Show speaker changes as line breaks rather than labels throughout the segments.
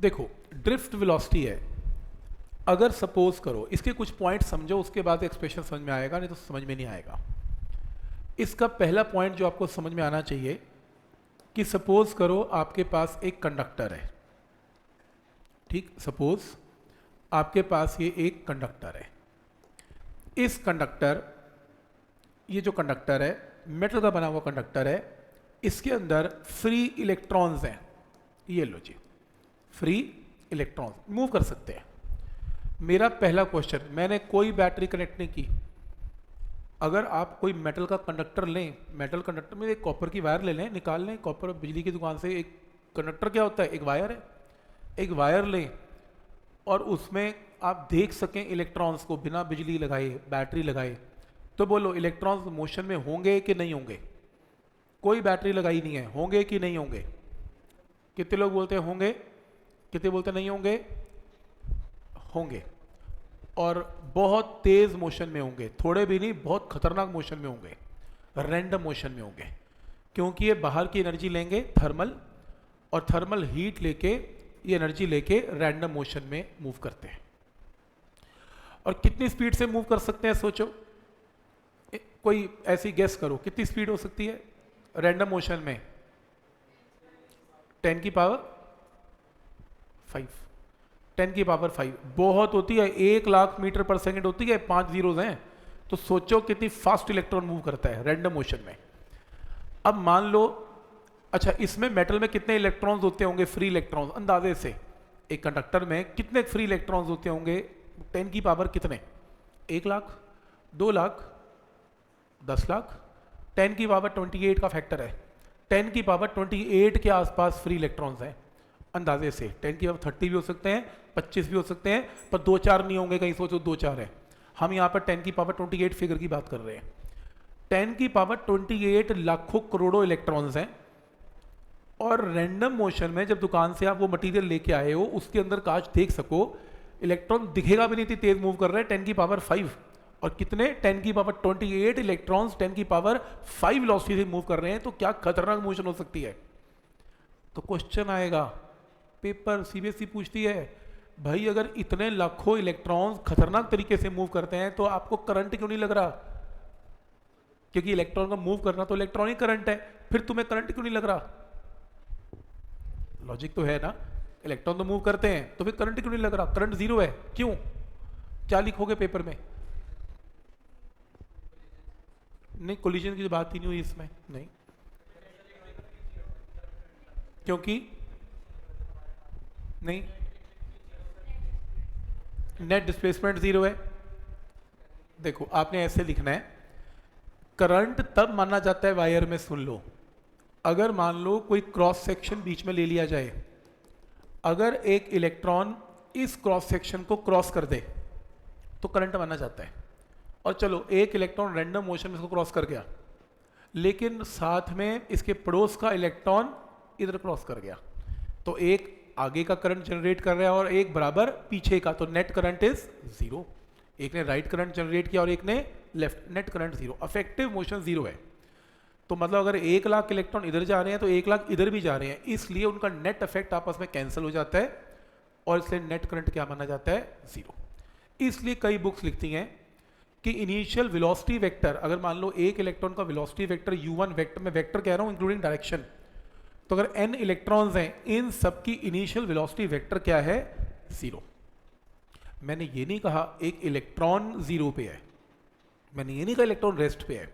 देखो drift velocity है, अगर सपोज करो, इसके कुछ पॉइंट समझो उसके बाद एक्सप्रेशन समझ में आएगा, नहीं तो समझ में नहीं आएगा। इसका पहला पॉइंट जो आपको समझ में आना चाहिए कि सपोज करो आपके पास एक कंडक्टर है, ठीक, सपोज आपके पास ये एक कंडक्टर है। इस कंडक्टर, ये जो कंडक्टर है मेटल का बना हुआ कंडक्टर है, इसके अंदर फ्री इलेक्ट्रॉन्स हैं, ये लो जी, फ्री इलेक्ट्रॉन्स मूव कर सकते हैं। मेरा पहला क्वेश्चन, मैंने कोई बैटरी कनेक्ट नहीं की, अगर आप कोई मेटल का कंडक्टर लें, मेटल कंडक्टर में एक कॉपर की वायर ले लें, निकाल लें कॉपर बिजली की दुकान से, एक कंडक्टर क्या होता है, एक वायर है, एक वायर लें और उसमें आप देख सकें इलेक्ट्रॉन्स को बिना बिजली लगाए, बैटरी लगाए, तो बोलो इलेक्ट्रॉन्स मोशन में होंगे कि नहीं होंगे? कोई बैटरी लगाई नहीं है, होंगे कि नहीं होंगे? कितने लोग बोलते हैं होंगे, कितने बोलते नहीं होंगे? होंगे, और बहुत तेज मोशन में होंगे, थोड़े भी नहीं, बहुत खतरनाक मोशन में होंगे, रैंडम मोशन में होंगे, क्योंकि ये बाहर की एनर्जी लेंगे थर्मल, और थर्मल हीट लेके, ये एनर्जी लेके रैंडम मोशन में मूव करते हैं। और कितनी स्पीड से मूव कर सकते हैं सोचो, कोई ऐसी गेस करो, कितनी स्पीड हो सकती है रैंडम मोशन में? 10 की पावर 5, 10 की पावर 5 बहुत होती है, 1,00,000 मीटर पर सेकंड होती है, 5 जीरोज हैं, तो सोचो कितनी फास्ट इलेक्ट्रॉन मूव करता है रैंडम मोशन में। अब मान लो, अच्छा इसमें मेटल में कितने इलेक्ट्रॉन्स होते होंगे, फ्री इलेक्ट्रॉन्स, अंदाजे से एक कंडक्टर में कितने फ्री इलेक्ट्रॉन्स होते होंगे? 10 की पावर कितने? 1,00,000, 2,00,000, 10,00,000, 10 की पावर 28 का फैक्टर है, 10 की पावर 28 के आसपास फ्री इलेक्ट्रॉन्स हैं अंदाजे से। 10 की पावर 30 भी हो सकते हैं, 25 भी हो सकते हैं, पर 2-4 नहीं होंगे, कहीं सोचो 2-4 है। हम यहाँ पर 10 की पावर 28 फिगर की बात कर रहे हैं। 10 की पावर 28 लाखों करोड़ों इलेक्ट्रॉन्स हैं, और रैंडम मोशन में जब दुकान से आप वो मटेरियल लेके आए हो, उसके अंदर कांच देख सको, इलेक्ट्रॉन दिखेगा भी नहीं, थी तेज मूव कर रहे हैं, 10 की पावर 5, और कितने? 10 की पावर 28 इलेक्ट्रॉन्स 10 की पावर 5 वेलोसिटी से मूव कर रहे हैं, तो क्या खतरनाक मोशन हो सकती है। तो क्वेश्चन आएगा, पेपर सीबीएसई पूछती है, भाई अगर इतने लाखों इलेक्ट्रॉन्स खतरनाक तरीके से मूव करते हैं तो आपको करंट क्यों नहीं लग रहा? क्योंकि इलेक्ट्रॉन का मूव करना तो इलेक्ट्रॉनिक करंट है, फिर तुम्हें करंट क्यों नहीं लग रहा? लॉजिक तो है ना, इलेक्ट्रॉन तो मूव करते हैं, तो फिर करंट क्यों नहीं लग रहा? करंट जीरो है, क्यों? क्या लिखोगे पेपर में? नहीं, कोलिजन की बात ही नहीं हुई इसमें, नहीं, क्योंकि नहीं, नेट डिस्प्लेसमेंट जीरो है। देखो आपने ऐसे लिखना है, करंट तब माना जाता है वायर में, सुन लो, अगर मान लो कोई क्रॉस सेक्शन बीच में ले लिया जाए, अगर एक इलेक्ट्रॉन इस क्रॉस सेक्शन को क्रॉस कर दे तो करंट माना जाता है। और चलो एक इलेक्ट्रॉन रैंडम मोशन में इसको क्रॉस कर गया, लेकिन साथ में इसके पड़ोस का इलेक्ट्रॉन इधर क्रॉस कर गया, तो एक आगे का करंट जनरेट कर रहा है और एक बराबर पीछे का, तो नेट करंट इज जीरो। एक ने राइट करंट जनरेट किया और एक ने left, net current zero, affective motion zero है। तो मतलब अगर 1,00,000 इलेक्ट्रॉन इधर जा रहे हैं तो 1,00,000 इधर भी जा रहे हैं, इसलिए उनका नेट इफेक्ट आपस में कैंसिल हो जाता है, और इसलिए नेट करंट क्या माना जाता है? जीरो। इसलिए कई बुक्स लिखती हैं कि इनिशियल वेलोसिटी वेक्टर, अगर मान लो एक इलेक्ट्रॉन का वेलोसिटी वेक्टर u1 वेक्टर, मैं वेक्टर कह रहा हूं इंक्लूडिंग डायरेक्शन, तो अगर n इलेक्ट्रॉन्स हैं, इन सबकी इनिशियल वेलोसिटी वेक्टर क्या है? जीरो। मैंने ये नहीं कहा एक इलेक्ट्रॉन जीरो पे है, मैंने ये नहीं कहा इलेक्ट्रॉन रेस्ट पे है,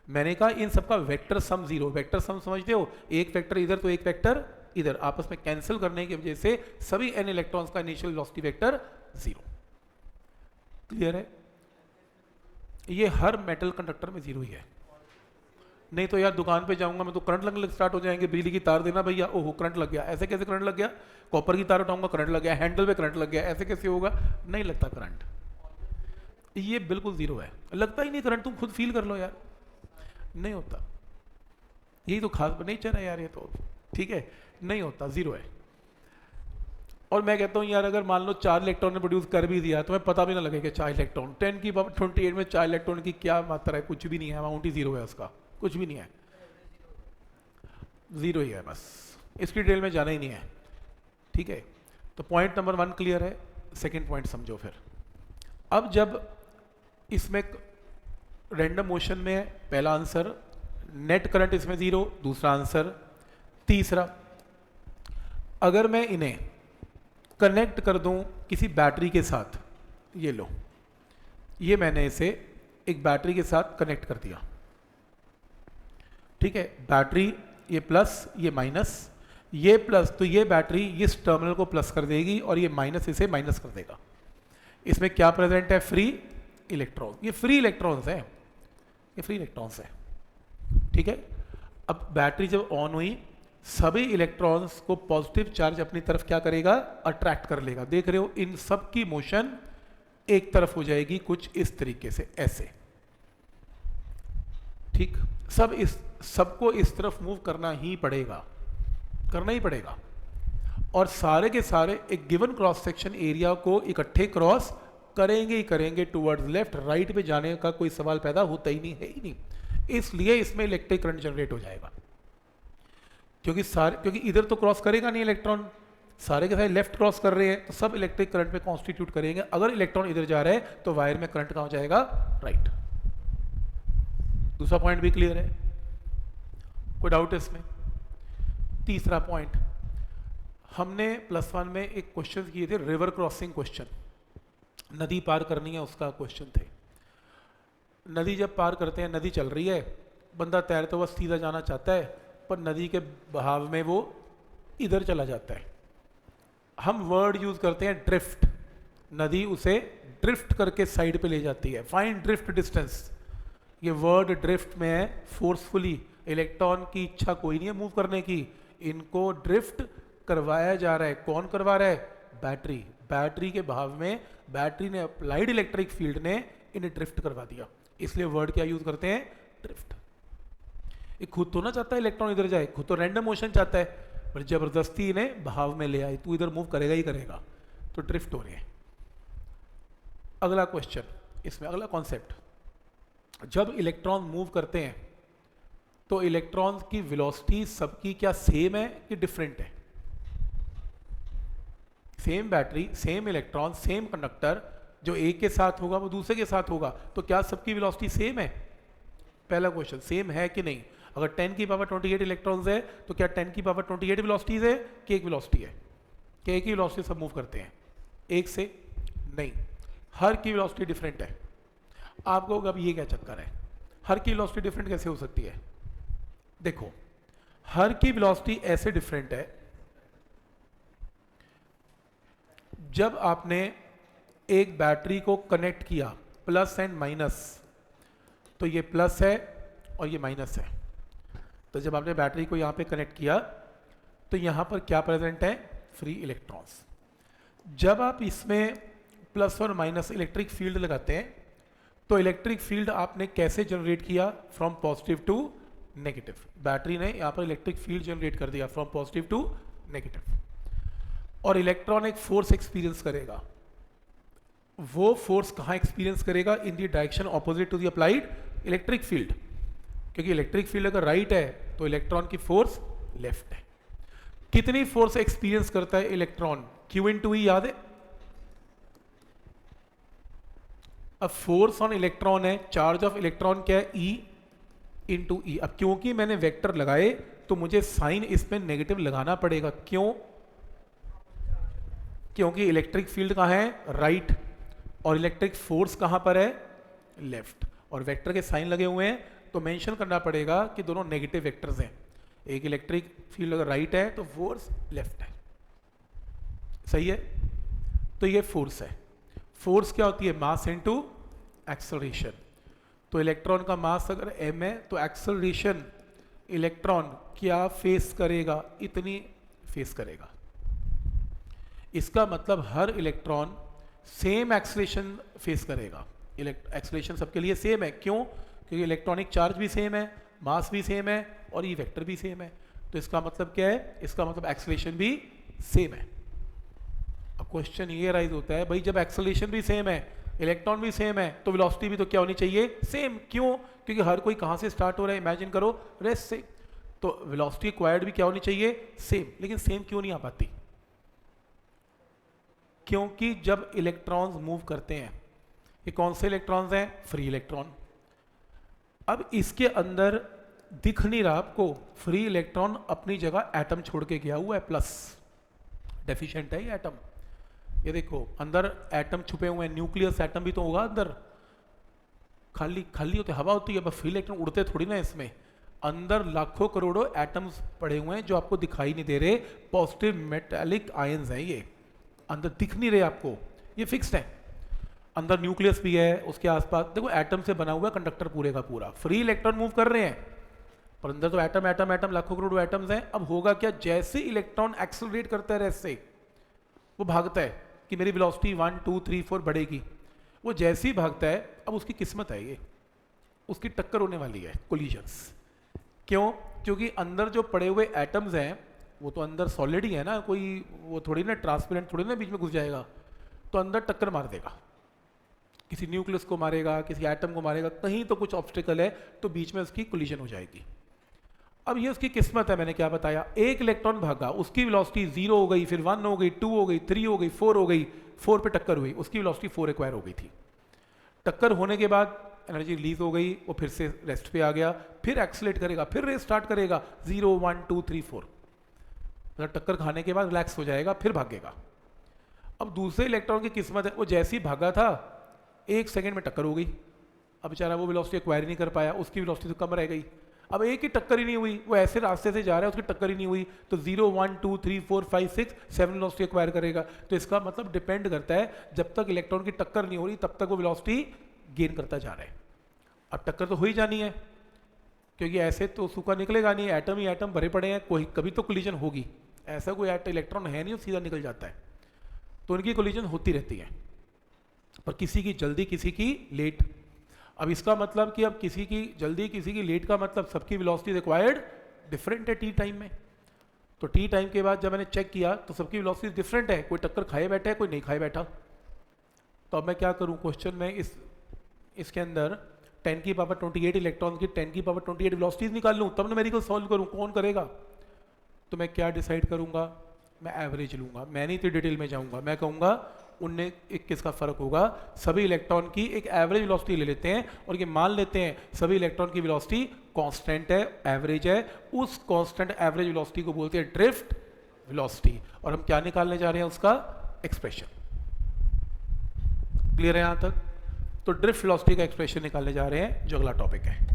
मैंने कहा इन सबका vector sum zero. Vector sum समझते हो, एक वेक्टर इधर तो एक वेक्टर इधर, आपस में कैंसिल करने की वजह से सभी n इलेक्ट्रॉन्स का initial velocity vector zero. Clear है? ये हर मेटल कंडक्टर में जीरो ही है। नहीं तो यार दुकान पे जाऊंगा मैं तो करंट लगने स्टार्ट हो जाएंगे, बिजली की तार देना भैया, ओहो करंट लग गया, ऐसे कैसे करंट लग गया? कॉपर की तार उठाऊंगा करंट लग गया, हैंडल पे करंट लग गया, ऐसे कैसे होगा? नहीं लगता करंट, ये बिल्कुल जीरो है, लगता ही नहीं करंट, तुम खुद फील कर लो यार, नहीं होता। यही तो खास नेचर है यार, ये तो ठीक है, नहीं होता, जीरो है। और मैं कहता हूँ यार अगर मान लो 4 इलेक्ट्रॉन ने प्रोड्यूस कर भी दिया, तुम्हें पता भी ना लगेगा 4 इलेक्ट्रॉन, 10 की पावर 28 में 4 इलेक्ट्रॉन की क्या मात्रा है? कुछ भी नहीं है, अमाउंट ही जीरो है उसका, कुछ भी नहीं है, जीरो ही है बस, इसकी डिटेल में जाना ही नहीं है, ठीक है। तो पॉइंट नंबर 1 क्लियर है। सेकंड पॉइंट समझो फिर। अब जब इसमें रैंडम मोशन में है, पहला आंसर, नेट करंट इसमें 0, दूसरा आंसर। तीसरा, अगर मैं इन्हें कनेक्ट कर दूं किसी बैटरी के साथ, ये लो, ये मैंने इसे एक बैटरी के साथ कनेक्ट कर दिया, ठीक है, बैटरी ये प्लस ये माइनस, ये प्लस तो ये बैटरी इस टर्मिनल को प्लस कर देगी और ये माइनस इसे माइनस कर देगा। इसमें क्या प्रेजेंट है? Free electron. ये फ्री इलेक्ट्रॉन्स है, ये फ्री इलेक्ट्रॉन्स है, ठीक है। अब बैटरी जब ऑन हुई, सभी इलेक्ट्रॉन्स को पॉजिटिव चार्ज अपनी तरफ क्या करेगा? अट्रैक्ट कर लेगा। देख रहे हो, इन सब की मोशन एक तरफ हो जाएगी कुछ इस तरीके से, ऐसे, ठीक। सबको इस तरफ मूव करना ही पड़ेगा, करना ही पड़ेगा। और सारे के सारे एक गिवन क्रॉस सेक्शन एरिया को इकट्ठे क्रॉस करेंगे ही करेंगे टुवर्ड्स लेफ्ट। राइट पे जाने का कोई सवाल पैदा होता ही नहीं, है ही नहीं। इसलिए इसमें इलेक्ट्रिक करंट जनरेट हो जाएगा, क्योंकि इधर तो क्रॉस करेगा नहीं इलेक्ट्रॉन, सारे के सारे लेफ्ट क्रॉस कर रहे हैं, तो सब इलेक्ट्रिक करंट में कॉन्स्टिट्यूट करेंगे। अगर इलेक्ट्रॉन इधर जा रहे हैं तो वायर में करंट कहां जाएगा? राइट। दूसरा पॉइंट भी क्लियर है, कोई डाउट है इसमें? तीसरा पॉइंट, हमने +1 में एक क्वेश्चन किए थे, रिवर क्रॉसिंग क्वेश्चन, नदी पार करनी है उसका क्वेश्चन थे। नदी जब पार करते हैं, नदी चल रही है, बंदा तैरते हुआ सीधा जाना चाहता है, पर नदी के बहाव में वो इधर चला जाता है। हम वर्ड यूज करते हैं ड्रिफ्ट, नदी उसे ड्रिफ्ट करके साइड पे ले जाती है। फाइंड ड्रिफ्ट डिस्टेंस, ये वर्ड ड्रिफ्ट में है। फोर्सफुली, इलेक्ट्रॉन की इच्छा कोई नहीं है मूव करने की, इनको ड्रिफ्ट करवाया जा रहा है। कौन करवा रहा है? बैटरी। बैटरी के बहाव में बैटरी ने, अप्लाइड इलेक्ट्रिक फील्ड ने इन्हें ड्रिफ्ट करवा दिया, इसलिए वर्ड क्या यूज करते हैं? ड्रिफ्ट। ये खुद तो ना चाहता है इलेक्ट्रॉन इधर जाए, खुद तो रैंडम मोशन चाहता है, पर जबरदस्ती इन्हें बहाव में ले आई, तू इधर मूव करेगा ही करेगा, तो ड्रिफ्ट हो रही है। अगला क्वेश्चन, इसमें अगला कॉन्सेप्ट, जब इलेक्ट्रॉन मूव करते हैं तो इलेक्ट्रॉन की वेलोसिटी सबकी क्या सेम है कि डिफरेंट है? Same battery, same electron, same conductor, जो एक के साथ होगा वो दूसरे के साथ होगा, तो क्या सबकी वेलोसिटी सेम है? पहला क्वेश्चन, सेम है कि नहीं? अगर 10 की पावर 28 इलेक्ट्रॉन्स है तो क्या 10 की पावर 28 वेलोसिटीज है कि एक वेलोसिटी है? कि एक ही वेलोसिटी सब मूव करते हैं एक से? नहीं, हर की वेलोसिटी डिफरेंट है। आपको अब ये क्या चक्कर है, हर की वेलोसिटी डिफरेंट कैसे हो सकती है? देखो, हर की वेलोसिटी ऐसे डिफरेंट है, जब आपने एक बैटरी को कनेक्ट किया, प्लस एंड माइनस, तो ये प्लस है और ये माइनस है। तो जब आपने बैटरी को यहाँ पे कनेक्ट किया तो यहाँ पर क्या प्रेजेंट है? Free electrons. जब आप इसमें प्लस और माइनस इलेक्ट्रिक फील्ड लगाते हैं तो इलेक्ट्रिक फील्ड आपने कैसे जनरेट किया? From positive to negative. Battery ने यहाँ पर इलेक्ट्रिक फील्ड जनरेट कर दिया फ्रॉम पॉजिटिव टू नेगेटिव, और इलेक्ट्रॉन एक फोर्स एक्सपीरियंस करेगा। वो फोर्स कहाँ एक्सपीरियंस करेगा? In the direction opposite to the applied electric field, क्योंकि इलेक्ट्रिक फील्ड अगर राइट है तो इलेक्ट्रॉन की फोर्स लेफ्ट है। कितनी फोर्स एक्सपीरियंस करता है इलेक्ट्रॉन? Q × E, याद है? अब फोर्स ऑन इलेक्ट्रॉन है, चार्ज ऑफ इलेक्ट्रॉन क्या है? E × E। अब क्योंकि मैंने वेक्टर लगाए तो मुझे साइन इसमें नेगेटिव लगाना पड़ेगा। क्यों? क्योंकि इलेक्ट्रिक फील्ड कहाँ है? राइट, और इलेक्ट्रिक फोर्स कहाँ पर है? लेफ्ट, और वेक्टर के साइन लगे हुए हैं तो मेंशन करना पड़ेगा कि दोनों नेगेटिव वेक्टर्स हैं। एक इलेक्ट्रिक फील्ड अगर राइट है तो फोर्स लेफ्ट है, सही है? तो ये फोर्स है। फोर्स क्या होती है? Mass into acceleration. तो इलेक्ट्रॉन का मास अगर m है तो एक्सेलरेशन इलेक्ट्रॉन क्या फेस करेगा? इतनी फेस करेगा। इसका मतलब हर इलेक्ट्रॉन सेम एक्सेलरेशन फेस करेगा। एक्सेलरेशन सबके लिए सेम है। क्यों? क्योंकि इलेक्ट्रॉनिक चार्ज भी सेम है, मास भी सेम है, और ये वेक्टर भी सेम है। तो इसका मतलब क्या है? इसका मतलब एक्सेलरेशन भी सेम है। अब क्वेश्चन ये राइज होता है, भाई जब एक्सेलरेशन भी सेम है, इलेक्ट्रॉन भी सेम है, तो वेलोसिटी भी तो क्या होनी चाहिए? सेम। क्यों? क्योंकि हर कोई कहाँ से स्टार्ट हो रहा है? इमेजिन करो, रेस्ट से। तो वेलोसिटी एक्वायर्ड भी क्या होनी चाहिए? सेम। लेकिन सेम क्यों नहीं आ पाती? क्योंकि जब इलेक्ट्रॉन्स मूव करते हैं, ये कौन से इलेक्ट्रॉन्स हैं? Free electron. अब इसके अंदर दिख नहीं रहा आपको, फ्री इलेक्ट्रॉन अपनी जगह एटम छोड़ के गया हुआ है, प्लस डेफिशिएंट है ये एटम। ये देखो अंदर एटम छुपे हुए हैं, न्यूक्लियस एटम भी तो होगा अंदर, खाली खाली होते हवा होती है, बस फ्री इलेक्ट्रॉन उड़ते थोड़ी ना इसमें, अंदर लाखों करोड़ों एटम्स पड़े हुए हैं जो आपको दिखाई नहीं दे रहे, पॉजिटिव मेटालिक आयंस हैं ये, अंदर दिख नहीं रहे आपको, ये फिक्स्ड है। अंदर न्यूक्लियस भी है, उसके आसपास देखो एटम से बना हुआ कंडक्टर पूरे का पूरा, फ्री इलेक्ट्रॉन मूव कर रहे हैं पर अंदर तो एटम एटम एटम लाखों करोड़ों एटम्स हैं। अब होगा क्या, जैसे इलेक्ट्रॉन एक्सेलरेट करता है रेस से, वो भागता है कि मेरी वेलोसिटी 1 2 3 4 बढ़ेगी, वो जैसे ही भागता है अब उसकी किस्मत है ये, उसकी टक्कर होने वाली है, कोलिजन्स। क्यों? क्योंकि अंदर जो पड़े हुए एटम्स हैं वो तो अंदर सॉलिड ही है ना, कोई वो थोड़ी ना ट्रांसपेरेंट थोड़ी ना बीच में घुस जाएगा, तो अंदर टक्कर मार देगा, किसी न्यूक्लियस को मारेगा, किसी एटम को मारेगा, कहीं तो कुछ ऑब्स्टिकल है तो बीच में उसकी कोलिजन हो जाएगी। अब ये उसकी किस्मत है, मैंने क्या बताया, एक इलेक्ट्रॉन भागा, उसकी वेलोसिटी 0 हो गई, फिर 1 हो गई, 2 हो गई, 3 हो गई, 4 हो गई, 4 पे टक्कर हुई, उसकी वेलोसिटी 4 एक्वायर हो गई थी। टक्कर होने के बाद एनर्जी रिलीज हो गई, वो फिर से रेस्ट पे आ गया, फिर एक्सीलरेट करेगा, फिर रेस स्टार्ट करेगा, 0 1 2 3 4, मतलब टक्कर खाने के बाद रिलैक्स हो जाएगा, फिर भागेगा। अब दूसरे इलेक्ट्रॉन की किस्मत है, वो जैसे ही भागा था 1 सेकेंड में टक्कर हो गई, अब बेचारा वो वेलोसिटी एक्वायर नहीं कर पाया, उसकी वेलोसिटी तो कम रह गई। अब एक ही टक्कर ही नहीं हुई, वो ऐसे रास्ते से जा रहा है, उसकी टक्कर ही नहीं हुई, तो 0 1 2 3 4 5 6 7 वेलोसिटी एक्वायर करेगा। तो इसका मतलब डिपेंड करता है, जब तक इलेक्ट्रॉन की टक्कर नहीं हो रही तब तक वो वेलोसिटी गेन करता जा रहा है। अब टक्कर तो हो ही जानी है, क्योंकि ऐसे तो सूखा निकलेगा नहीं, एटम ही एटम भरे पड़े हैं, कोई कभी तो कोलिजन होगी, ऐसा कोई इलेक्ट्रॉन है नहीं सीधा निकल जाता है, तो उनकी कोलिजन होती रहती है, पर किसी की जल्दी किसी की लेट। अब इसका मतलब कि अब किसी की जल्दी किसी की लेट का मतलब सबकी वेलोसिटी रिक्वायर्ड डिफरेंट है टी टाइम में। तो टी टाइम के बाद जब मैंने चेक किया तो सबकी वेलोसिटी डिफरेंट है, कोई टक्कर खाए बैठा है, कोई नहीं खाए बैठा। तो अब मैं क्या करूं, क्वेश्चन में इसके अंदर 10 की पावर 28 इलेक्ट्रॉन की 10 की पावर 28 वेलोसिटीज निकाल लूँ, तब न्यूमेरिकल सॉल्व करूँ, कौन करेगा? तो मैं क्या डिसाइड करूँगा, मैं एवरेज लूँगा, मैं नहीं इतनी डिटेल में जाऊँगा, मैं कहूँगा 19-21 का फर्क होगा, सभी इलेक्ट्रॉन की एक एवरेज वेलोसिटी ले लेते हैं और ये मान लेते हैं सभी इलेक्ट्रॉन की वेलोसिटी कांस्टेंट है, एवरेज है, उस कांस्टेंट एवरेज वेलोसिटी को बोलते हैं ड्रिफ्ट वेलोसिटी, और हम क्या निकालने जा रहे हैं, उसका एक्सप्रेशन। क्लियर है यहाँ तक? तो ड्रिफ्ट वेलोसिटी का एक्सप्रेशन निकालने जा रहे हैं, जो अगला टॉपिक है।